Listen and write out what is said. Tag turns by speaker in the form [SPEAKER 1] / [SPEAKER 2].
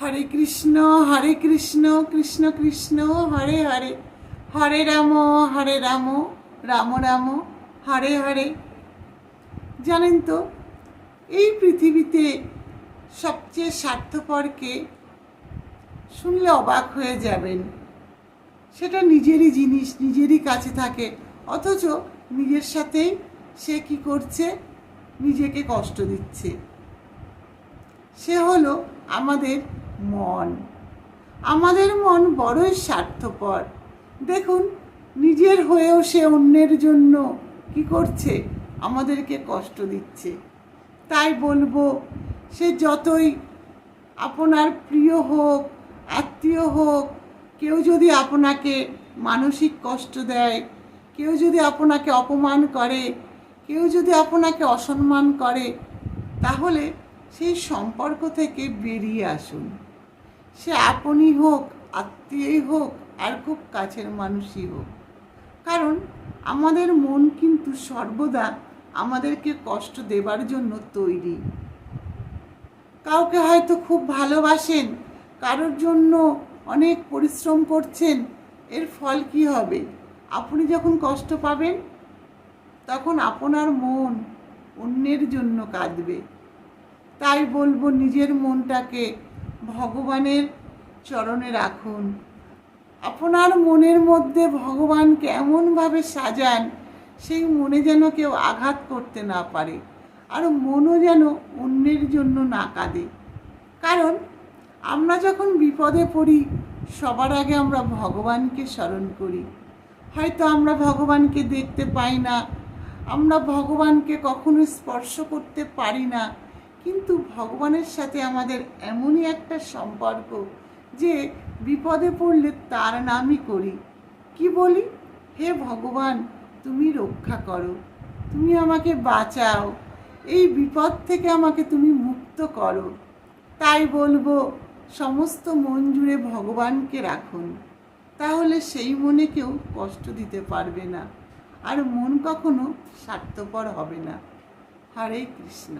[SPEAKER 1] হরে কৃষ্ণ কৃষ্ণ কৃষ্ণ হরে হরে, হরে রাম রাম রাম হরে হরে। জানেন তো, এই পৃথিবীতে সবচেয়ে স্বার্থপরকে শুনলে অবাক হয়ে যাবেন। সেটা নিজেরই জিনিস, নিজেরই কাছে থাকে, অথচ নিজের সাথেই সে কি করছে, নিজেকে কষ্ট দিচ্ছে। সে হলো আমাদের মন। আমাদের মন বড়ই স্বার্থপর। দেখুন, নিজের হয়েও সে অন্যের জন্য কি করছে, আমাদেরকে কষ্ট দিচ্ছে। তাই বলবো, সে যতই আপনার প্রিয় হোক, আত্মীয় হোক, কেউ যদি আপনাকে মানসিক কষ্ট দেয়, কেউ যদি আপনাকে অপমান করে, কেউ যদি আপনাকে অসম্মান করে, তাহলে সেই সম্পর্ক থেকে বেরিয়ে আসুন। সে আপনই হোক, আত্মীয়ই হোক, আর খুব কাছের মানুষই হোক। কারণ আমাদের মন কিন্তু সর্বদা আমাদেরকে কষ্ট দেবার জন্য তৈরি। কাউকে হয়তো খুব ভালোবাসেন, কারোর জন্য অনেক পরিশ্রম করছেন, এর ফল কি হবে? আপনি যখন কষ্ট পাবেন, তখন আপনার মন অন্যের জন্য কাঁদবে। তাই বলবো, নিজের মনটাকে ভগবানের চরণে রাখুন। আপনার মনের মধ্যে ভগবানকে এমনভাবে সাজান, সেই মনে যেন কেউ আঘাত করতে না পারে, আর মনও যেন অন্যের জন্য না কাঁদে। কারণ আমরা যখন বিপদে পড়ি, সবার আগে আমরা ভগবানকে স্মরণ করি। হয়তো আমরা ভগবানকে দেখতে পাই না, আমরা ভগবানকে কখনো স্পর্শ করতে পারি না, কিন্তু ভগবানের সাথে আমাদের এমনই একটা সম্পর্ক যে বিপদে পড়লে তার নামই করি। কি বলি? হে ভগবান, তুমি রক্ষা করো, তুমি আমাকে বাঁচাও, এই বিপদ থেকে আমাকে তুমি মুক্ত করো। তাই বলবো, সমস্ত মন জুড়ে ভগবানকে রাখুন, তাহলে সেই মনে কেউ কষ্ট দিতে পারবে না, আর মন কখনো স্বার্থপর হবে না। হরে কৃষ্ণ।